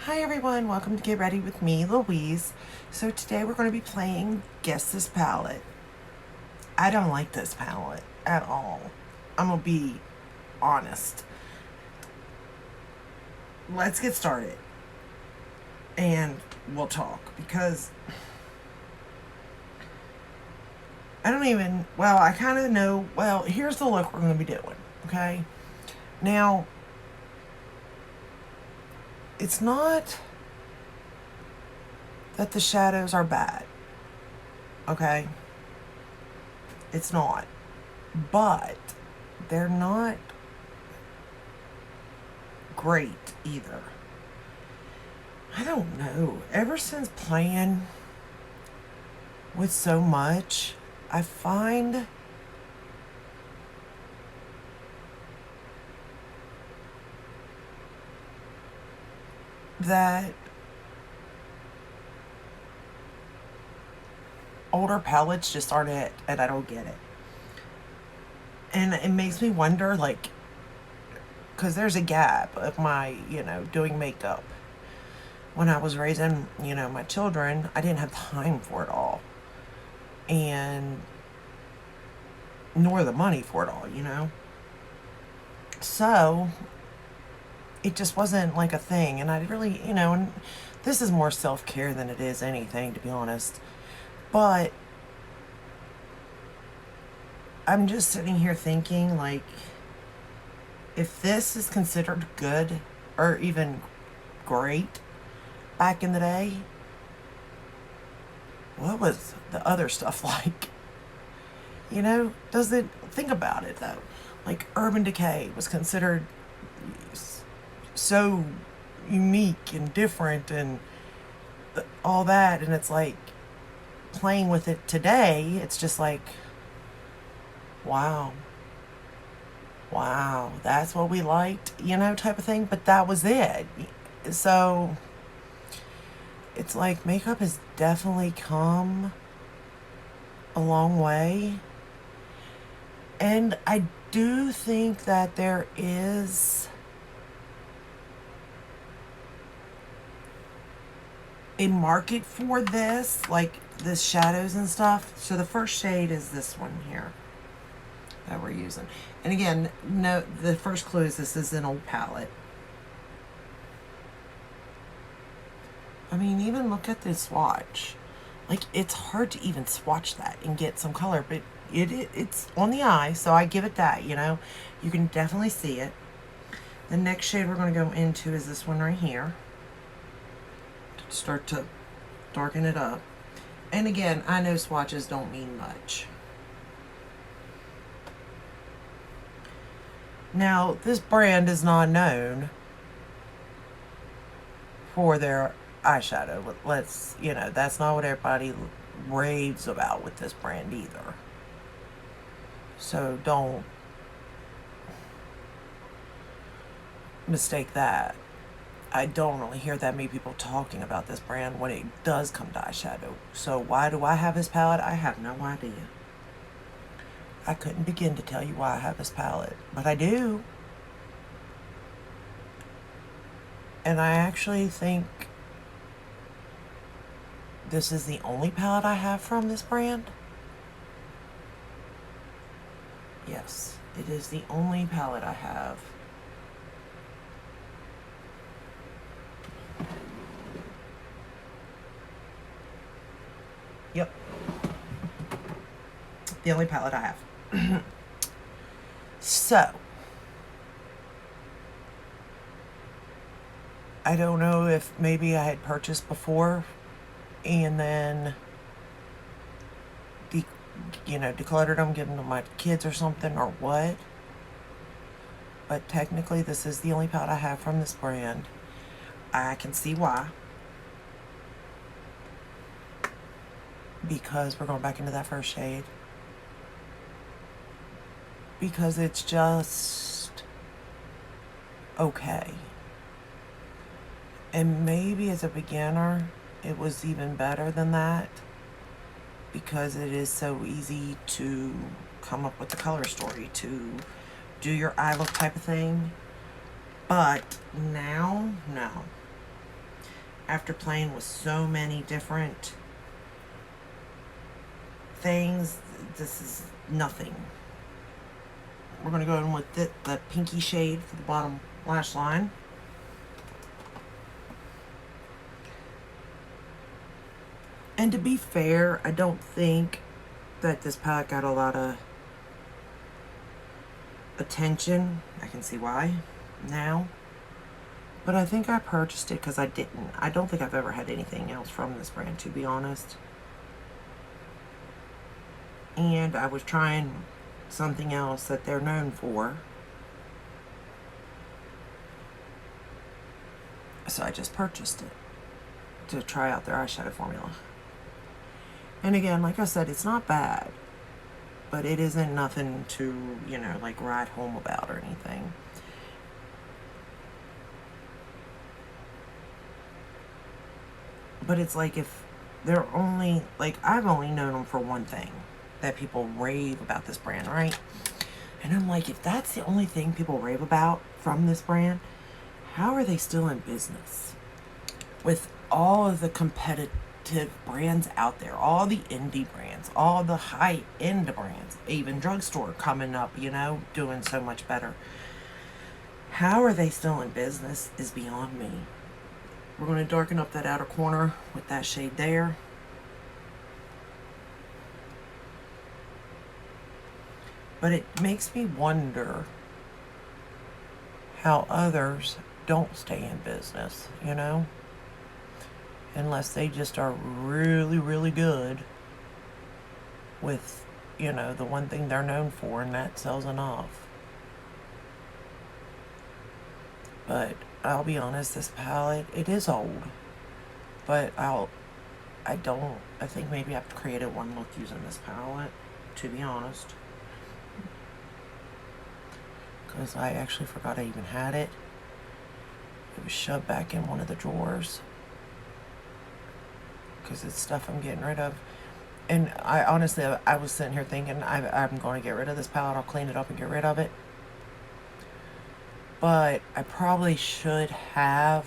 Hi everyone, welcome to Get Ready with me, Louise. So today we're going to be playing Guess This Palette. I don't like this palette at all. I'm going to be honest. Let's get started and we'll talk because I kind of know, here's the look we're going to be doing, okay? Now, it's not that the shadows are bad, okay? It's not. But they're not great either. I don't know. Ever since playing with so much, I find that older palettes just aren't it, and I don't get it. And it makes me wonder, like, because there's a gap of my, doing makeup. When I was raising, my children, I didn't have time for it all. And nor the money for it all. So it just wasn't like a thing. And I really, and this is more self care than it is anything, to be honest. But I'm just sitting here thinking, like, if this is considered good or even great back in the day, what was the other stuff like? Does it, think about it though. Like Urban Decay was considered so unique and different and all that, and it's like playing with it today, it's just like, wow, that's what we liked, type of thing. But that was it. So it's like makeup has definitely come a long way. And I do think that there is a market for this, like this shadows and stuff. So the first shade is this one here that we're using. And again, no, the first clue is this is an old palette. I mean, even look at this swatch. Like, it's hard to even swatch that and get some color, but it's on the eye, so I give it that, You can definitely see it. The next shade we're going to go into is this one right here. Start to darken it up. And again, I know swatches don't mean much. Now, this brand is not known for their eyeshadow. That's not what everybody raves about with this brand either. So don't mistake that. I don't really hear that many people talking about this brand when it does come to eyeshadow. So why do I have this palette? I have no idea. I couldn't begin to tell you why I have this palette, but I do. And I actually think this is the only palette I have from this brand. Yes, it is the only palette I have. Yep. The only palette I have. So, I don't know if maybe I had purchased before and then decluttered them, given them to my kids or something, or what. But technically, this is the only palette I have from this brand. I can see why. Because we're going back into that first shade. Because it's just okay. And maybe as a beginner, it was even better than that. Because it is so easy to come up with the color story, to do your eye look type of thing. But now, no. after playing with so many different things, this is nothing. We're going to go in with the pinky shade for the bottom lash line. And to be fair, I don't think that this palette got a lot of attention. I can see why now. But I think I purchased it because I don't think I've ever had anything else from this brand, to be honest. And I was trying something else that they're known for. So I just purchased it to try out their eyeshadow formula. And again, like I said, it's not bad. But it isn't nothing to, you know, like write home about or anything. But it's like if they're only, like, I've only known them for one thing, that people rave about this brand, right? And I'm like, if that's the only thing people rave about from this brand, how are they still in business? With all of the competitive brands out there, all the indie brands, all the high-end brands, even drugstore coming up, you know, doing so much better. How are they still in business is beyond me. We're going to darken up that outer corner with that shade there. But it makes me wonder how others don't stay in business, you know? Unless they just are really, really good with, you know, the one thing they're known for, and that sells enough. But I'll be honest, this palette, it is old. But I think maybe I've created one look using this palette, to be honest. Because I actually forgot I even had it. It was shoved back in one of the drawers. Because it's stuff I'm getting rid of. And I honestly, I was sitting here thinking, I'm going to get rid of this palette. I'll clean it up and get rid of it. But I probably should have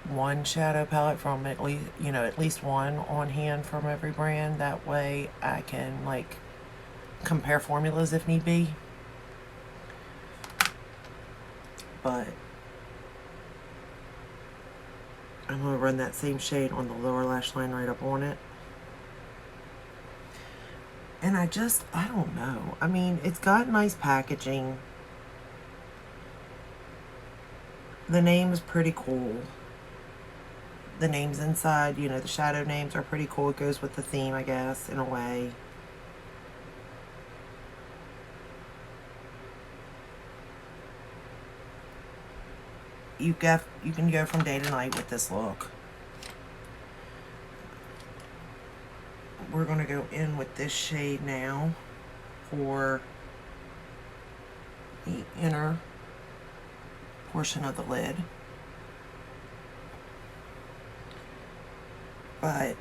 one shadow palette from at least one on hand from every brand. That way I can, like, compare formulas if need be. But I'm going to run that same shade on the lower lash line right up on it. And I don't know. I mean, it's got nice packaging. The name is pretty cool. The names inside, you know, the shadow names are pretty cool. It goes with the theme, I guess, in a way. You can go from day to night with this look. We're going to go in with this shade now for the inner portion of the lid. But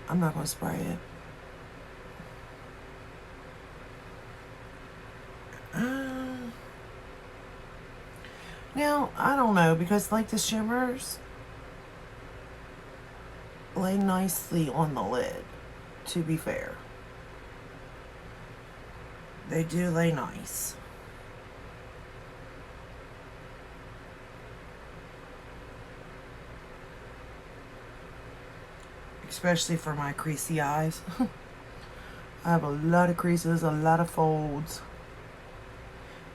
I'm not going to spray it. Now, I don't know, because like the shimmers lay nicely on the lid, to be fair. They do lay nice. Especially for my creasy eyes. I have a lot of creases, a lot of folds.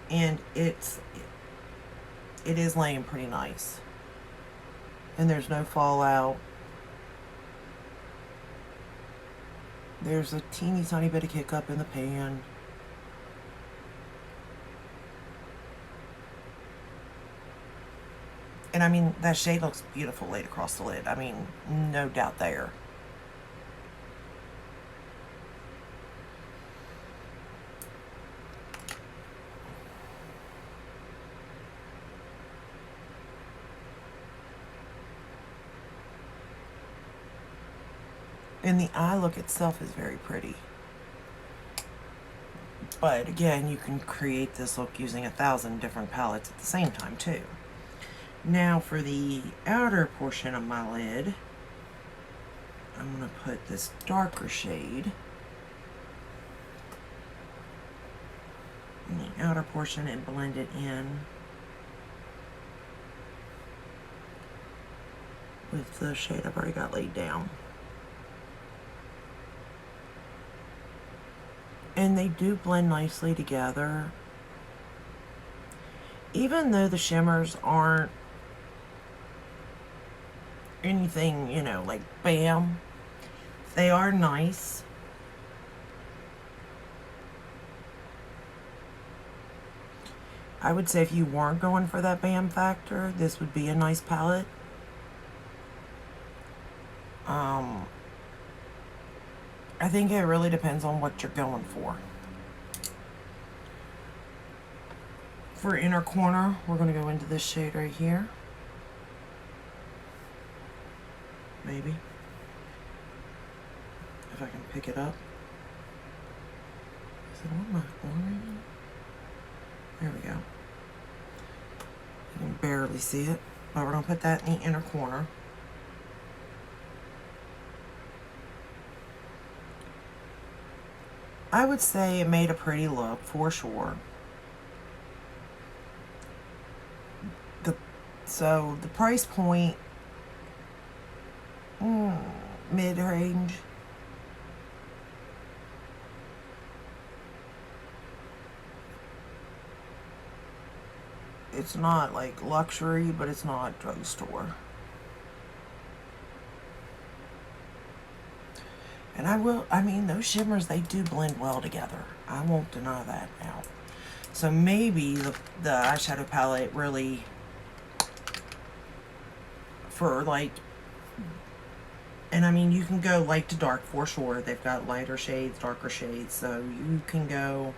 And it is laying pretty nice. And there's no fallout. There's a teeny tiny bit of kick up in the pan. And I mean, that shade looks beautiful laid across the lid. I mean, no doubt there. And the eye look itself is very pretty. But again, you can create this look using 1,000 different palettes at the same time too. Now for the outer portion of my lid, I'm going to put this darker shade in the outer portion and blend it in with the shade I've already got laid down. And they do blend nicely together. Even though the shimmers aren't anything, you know, like bam, they are nice. I would say if you weren't going for that bam factor, this would be a nice palette. I think it really depends on what you're going for. For inner corner, we're going to go into this shade right here. Maybe. If I can pick it up. Is it on my already? There we go. You can barely see it, but we're going to put that in the inner corner. I would say it made a pretty look for sure. So the price point, mid-range. It's not like luxury, but it's not drugstore. And I mean, those shimmers, they do blend well together. I won't deny that now. So maybe the eyeshadow palette really, for like, and I mean, you can go light to dark for sure. They've got lighter shades, darker shades, so you can go,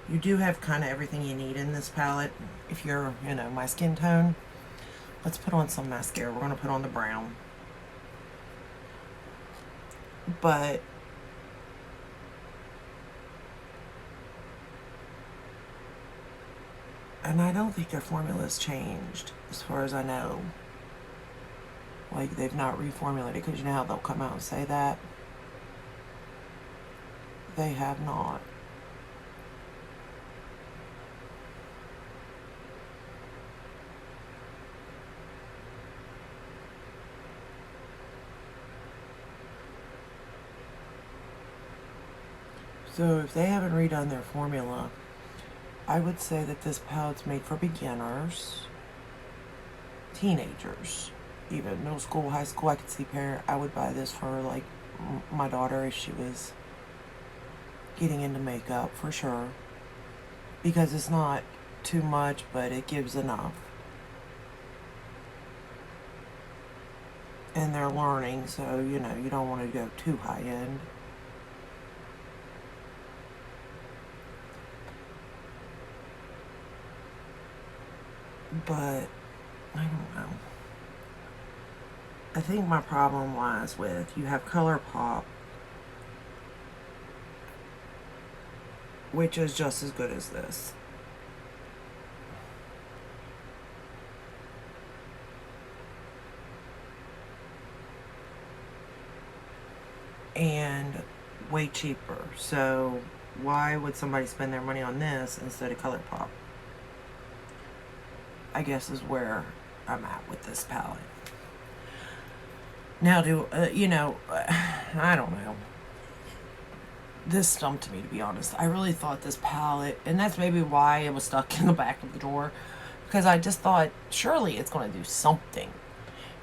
you do have kind of everything you need in this palette. If you're, you know, my skin tone, let's put on some mascara. We're going to put on the brown. But and I don't think their formula's changed as far as I know. Like, they've not reformulated, because you know how they'll come out and say that. They have not. So if they haven't redone their formula, I would say that this palette's made for beginners, teenagers, even middle school, high school. I could see parent. I would buy this for like my daughter if she was getting into makeup for sure, because it's not too much, but it gives enough. And they're learning, so you know, you don't want to go too high end. But I don't know. I think my problem lies with, you have ColourPop, which is just as good as this. And way cheaper. So why would somebody spend their money on this instead of ColourPop? I guess is where I'm at with this palette. Now, you know, I don't know. This stumped me, to be honest. I really thought this palette, and that's maybe why it was stuck in the back of the drawer, because I just thought, surely it's going to do something.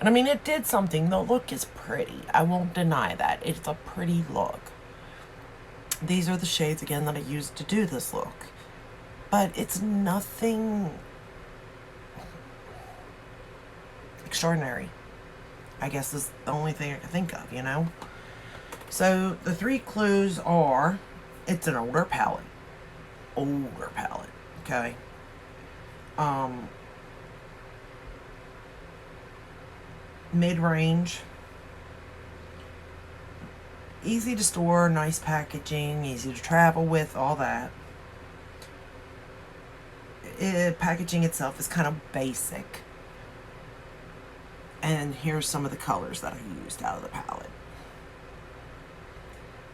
And I mean, it did something. The look is pretty. I won't deny that. It's a pretty look. These are the shades, again, that I used to do this look. But it's nothing extraordinary, I guess, is the only thing I can think of, you know? So the three clues are, it's an older palette. Okay? Mid-range. Easy to store, nice packaging, easy to travel with, all that. packaging itself is kind of basic. And here's some of the colors that I used out of the palette.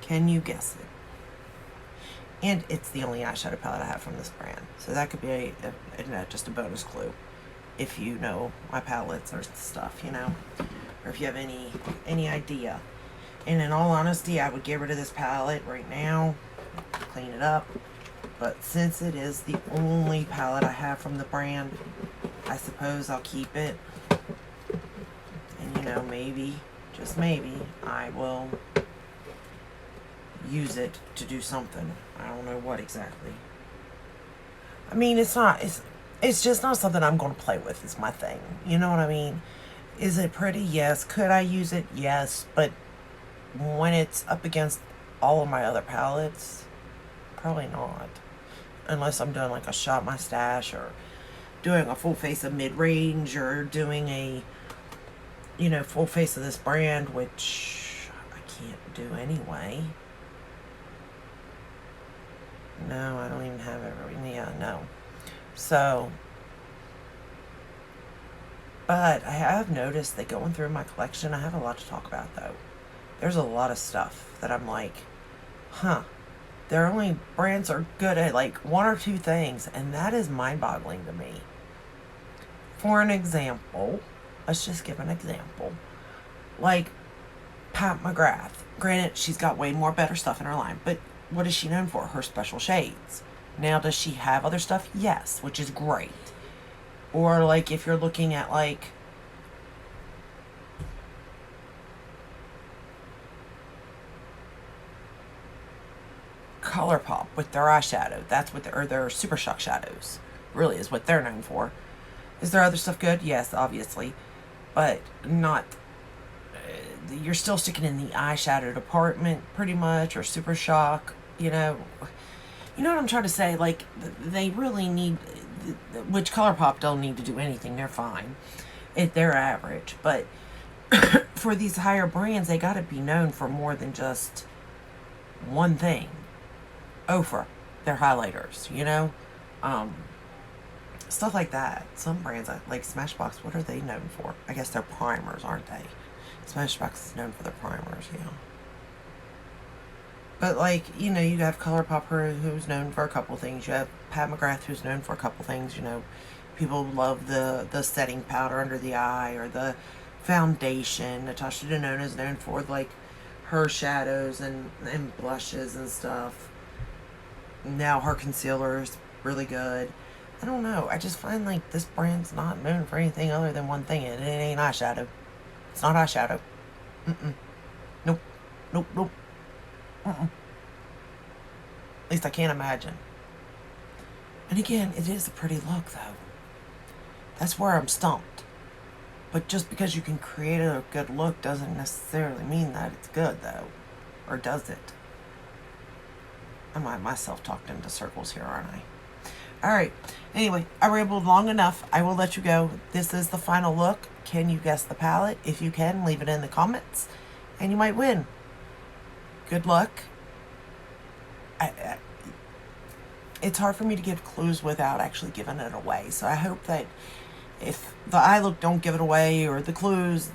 Can you guess it? And it's the only eyeshadow palette I have from this brand. So that could be just a bonus clue if you know my palettes or stuff, you know, or if you have any idea. And in all honesty, I would get rid of this palette right now, clean it up. But since it is the only palette I have from the brand, I suppose I'll keep it. And you know, maybe, just maybe, I will use it to do something. I don't know what exactly. I mean, it's just not something I'm going to play with, is my thing. You know what I mean? Is it pretty? Yes. Could I use it? Yes. But when it's up against all of my other palettes, probably not. Unless I'm doing like a Shop My Stash, or doing a full face of mid-range, or doing a, you know, full face of this brand, which I can't do anyway. No, I don't even have everything. Yeah, no. So, but I have noticed that going through my collection, I have a lot to talk about, though. There's a lot of stuff that I'm like, their only brands are good at like one or two things, and that is mind-boggling to me. For an example, let's just give an example. Like Pat McGrath. Granted, she's got way more better stuff in her line, but what is she known for? Her special shades. Now, does she have other stuff? Yes, which is great. Or like if you're looking at like ColourPop with their eyeshadow. That's what or their Super Shock shadows really is what they're known for. Is there other stuff good? Yes, obviously. But not... you're still sticking in the eyeshadow department pretty much, or Super Shock, you know. You know what I'm trying to say? Like, they really need... which ColourPop don't need to do anything. They're fine. They're average. But for these higher brands, they got to be known for more than just one thing. Ofra, their highlighters, you know? Stuff like that. Some brands, like Smashbox, what are they known for? I guess they're primers, aren't they? Smashbox is known for their primers, yeah. But, like, you know, you have ColourPop, who's known for a couple things. You have Pat McGrath, who's known for a couple things, you know. People love the setting powder under the eye, or the foundation. Natasha Denona is known for, like, her shadows and blushes and stuff. Now her concealer is really good. I don't know. I just find like this brand's not known for anything other than one thing, and it ain't eyeshadow. It's not eyeshadow. Nope. Nope. At least I can't imagine. And again, it is a pretty look, though. That's where I'm stumped. But just because you can create a good look doesn't necessarily mean that it's good, though. Or does it? I might myself talked into circles here, aren't I? Alright. Anyway, I rambled long enough. I will let you go. This is the final look. Can you guess the palette? If you can, leave it in the comments. And you might win. Good luck. It's hard for me to give clues without actually giving it away. So I hope that if the eye look don't give it away, or the clues,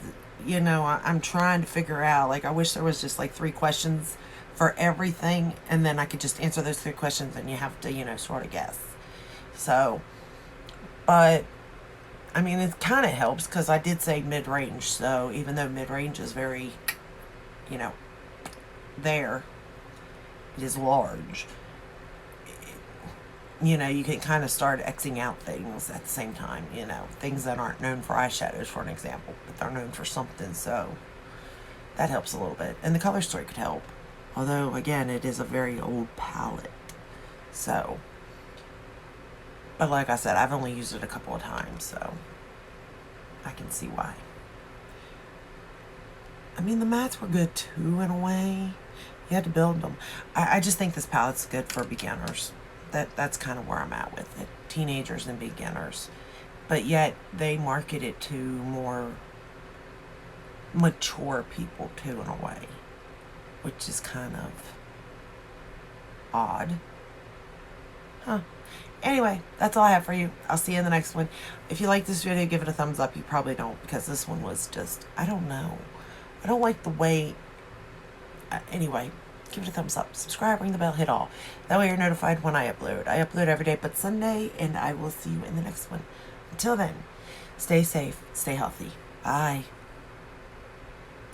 you know, I'm trying to figure out. Like, I wish there was just like 3 questions for everything, and then I could just answer those 3 questions, and you have to, you know, sort of guess. So, but I mean, it kind of helps because I did say mid-range. So even though mid-range is very, you know, there, it is large. You know, you can kind of start Xing out things at the same time, you know, things that aren't known for eyeshadows, for an example, but they're known for something, so that helps a little bit. And the color story could help, although, again, it is a very old palette, so, but like I said, I've only used it a couple of times, so I can see why. I mean, the mattes were good, too, in a way. You had to build them. I just think this palette's good for beginners. That's kind of where I'm at with it. Teenagers and beginners. But yet, they market it to more mature people, too, in a way. Which is kind of odd. Huh. Anyway, that's all I have for you. I'll see you in the next one. If you like this video, give it a thumbs up. You probably don't, because this one was just, I don't know. I don't like the way, anyway, give it a thumbs up. Subscribe, ring the bell, hit all. That way you're notified when I upload. I upload every day but Sunday, and I will see you in the next one. Until then, stay safe, stay healthy. Bye.